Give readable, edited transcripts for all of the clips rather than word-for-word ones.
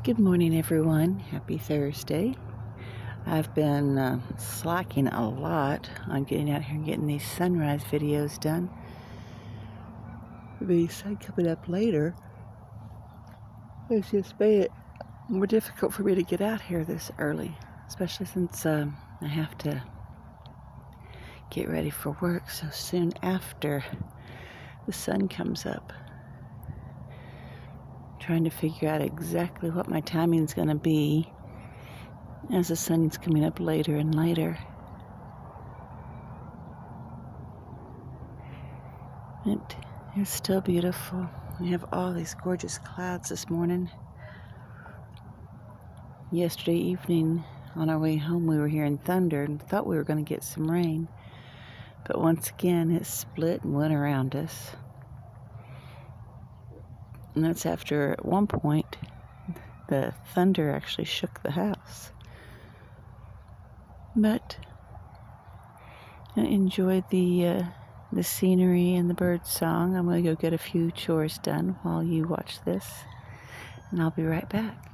Good morning, everyone. Happy Thursday. I've been slacking a lot on getting out here and getting these sunrise videos done. The sun coming up later has just made it more difficult for me to get out here this early, especially since I have to get ready for work so soon after the sun comes up. Trying to figure out exactly what my timing is going to be as the sun's coming up later and later. It is still beautiful. We have all these gorgeous clouds this morning. Yesterday evening, on our way home, we were hearing thunder and thought we were going to get some rain. But once again, it split and went around us. And that's after, at one point, the thunder actually shook the house. But I enjoyed the scenery and the bird song. I'm going to go get a few chores done while you watch this, and I'll be right back.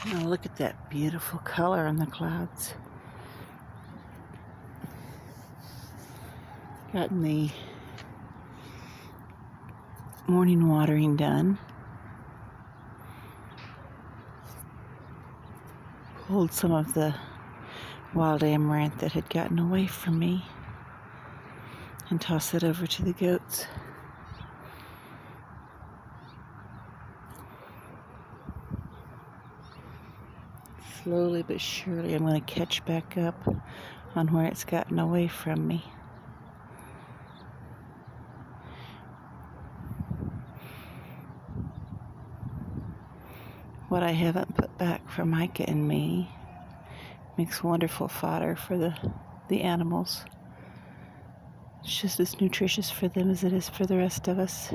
Now look at that beautiful color on the clouds. Gotten the morning watering done. Pulled some of the wild amaranth that had gotten away from me and tossed it over to the goats. Slowly but surely I'm going to catch back up on where it's gotten away from me. What I haven't put back for Micah and me makes wonderful fodder for the animals. It's just as nutritious for them as it is for the rest of us.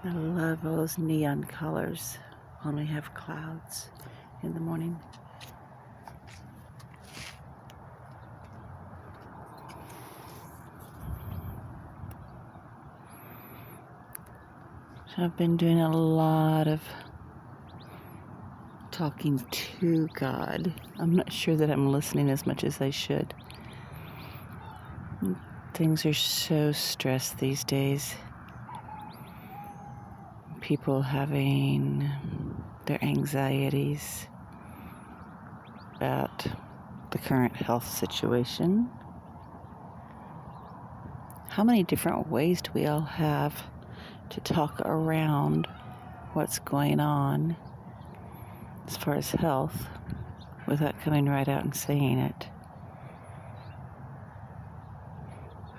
I love those neon colors when we have clouds in the morning. So I've been doing a lot of talking to God. I'm not sure that I'm listening as much as I should. Things are so stressed these days. People having their anxieties about the current health situation. How many different ways do we all have to talk around what's going on as far as health without coming right out and saying it?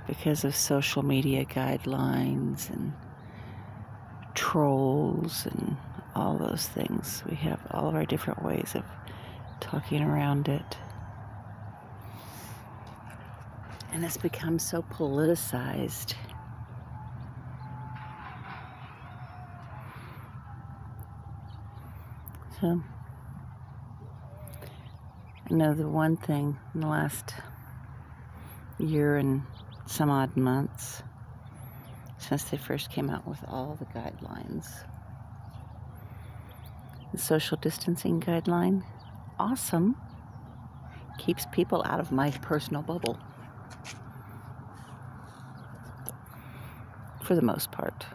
Because of social media guidelines and trolls and all those things. We have all of our different ways of talking around it. And it's become so politicized. So, I know the one thing in the last year and some odd months, since they first came out with all the guidelines. The social distancing guideline, awesome. Keeps people out of my personal bubble. For the most part.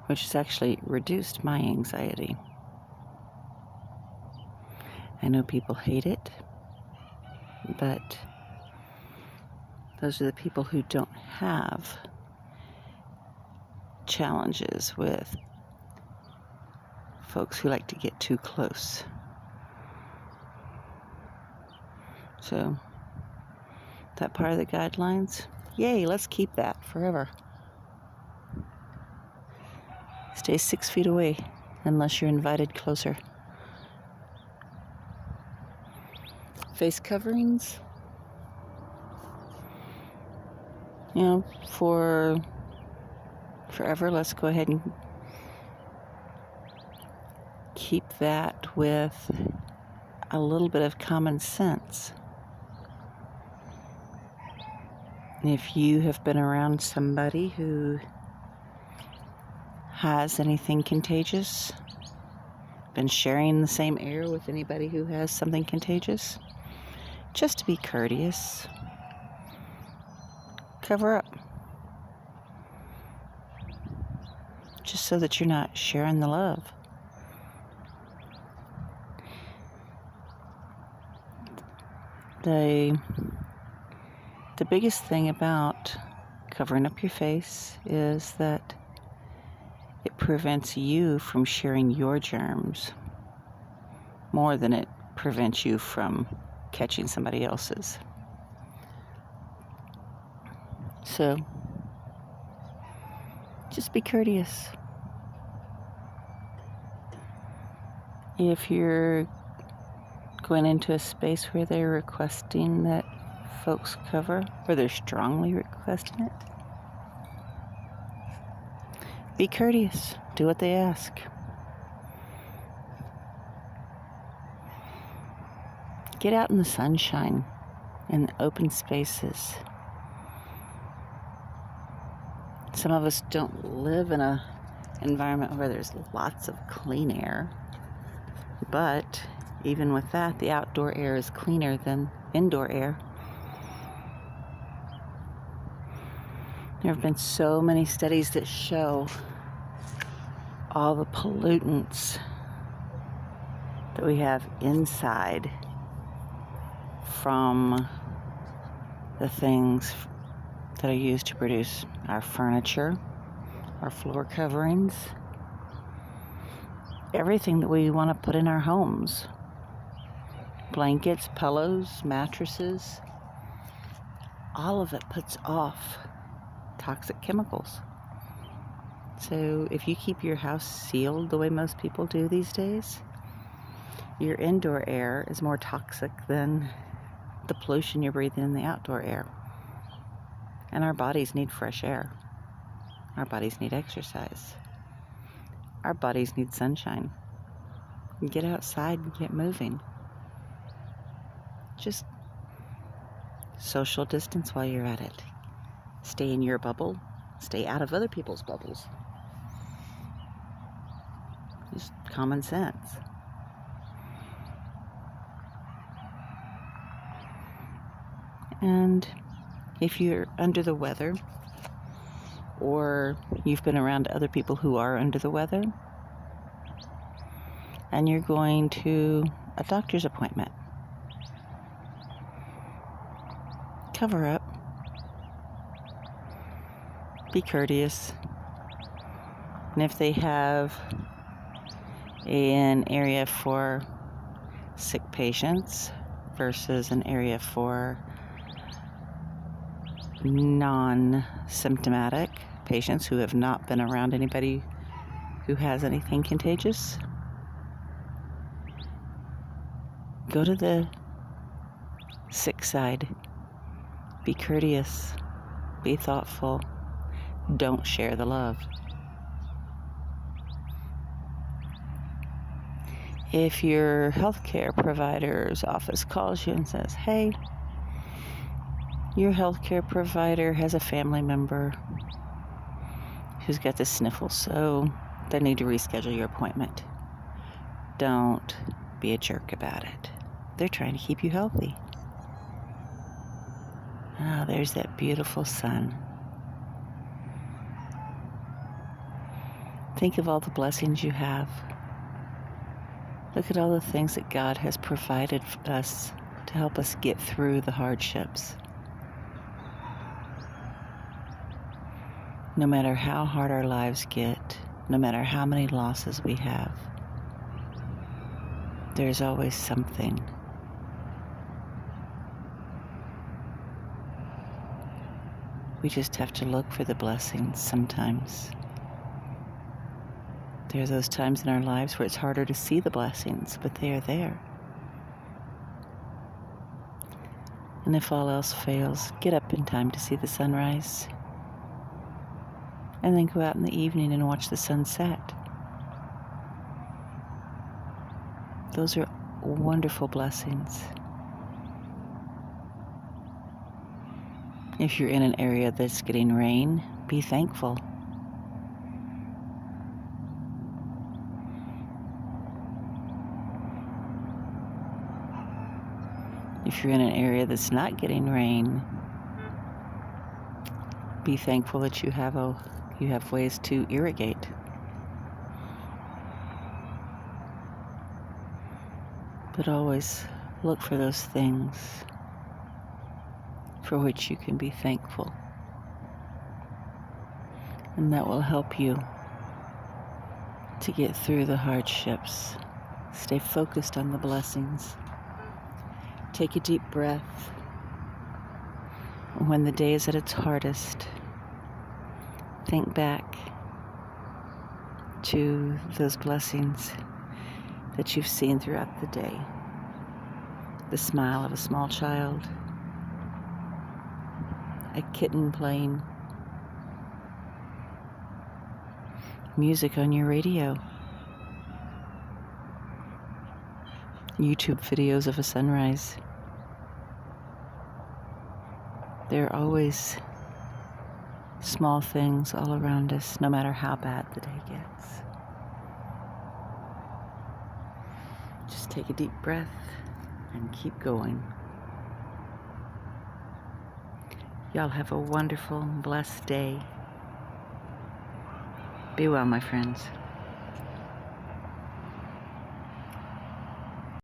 Which has actually reduced my anxiety. I know people hate it, but those are the people who don't have challenges with folks who like to get too close. So, that part of the guidelines, yay, let's keep that forever. Stay 6 feet away unless you're invited closer. Face coverings, for forever, let's go ahead and keep that with a little bit of common sense. If you have been around somebody who has anything contagious, been sharing the same air with anybody who has something contagious, just to be courteous, cover up. Just so that you're not sharing the love. The biggest thing about covering up your face is that it prevents you from sharing your germs more than it prevents you from catching somebody else's. So, just be courteous. If you're going into a space where they're requesting that folks cover, or they're strongly requesting it, be courteous. Do what they ask. Get out in the sunshine, in open spaces. Some of us don't live in an environment where there's lots of clean air, but even with that, the outdoor air is cleaner than indoor air. There have been so many studies that show all the pollutants that we have inside from the things that are used to produce our furniture, our floor coverings, everything that we want to put in our homes. Blankets, pillows, mattresses, all of it puts off toxic chemicals. So if you keep your house sealed the way most people do these days, your indoor air is more toxic than the pollution you're breathing in the outdoor air. And our bodies need fresh air. Our bodies need exercise. Our bodies need sunshine. Get outside and get moving. Just social distance while you're at it. Stay in your bubble. Stay out of other people's bubbles. Just common sense. And if you're under the weather, or you've been around other people who are under the weather, and you're going to a doctor's appointment, cover up. Be courteous. And if they have an area for sick patients versus an area for non-symptomatic patients who have not been around anybody who has anything contagious, go to the sick side. Be courteous. Be thoughtful. Don't share the love. If your healthcare provider's office calls you and says, hey, your healthcare provider has a family member who's got the sniffles, so they need to reschedule your appointment, don't be a jerk about it. They're trying to keep you healthy. Ah, there's that beautiful sun. Think of all the blessings you have. Look at all the things that God has provided for us to help us get through the hardships. No matter how hard our lives get, no matter how many losses we have, there's always something. We just have to look for the blessings sometimes. There are those times in our lives where it's harder to see the blessings, but they are there. And if all else fails, get up in time to see the sunrise. And then go out in the evening and watch the sunset. Those are wonderful blessings. If you're in an area that's getting rain, be thankful. If you're in an area that's not getting rain, be thankful that you have ways to irrigate. But always look for those things for which you can be thankful. And that will help you to get through the hardships. Stay focused on the blessings. Take a deep breath. When the day is at its hardest, think back to those blessings that you've seen throughout the day. The smile of a small child, a kitten playing, music on your radio, YouTube videos of a sunrise. There are always small things all around us, no matter how bad the day gets. Just take a deep breath and keep going. Y'all have a wonderful, blessed day. Be well, my friends.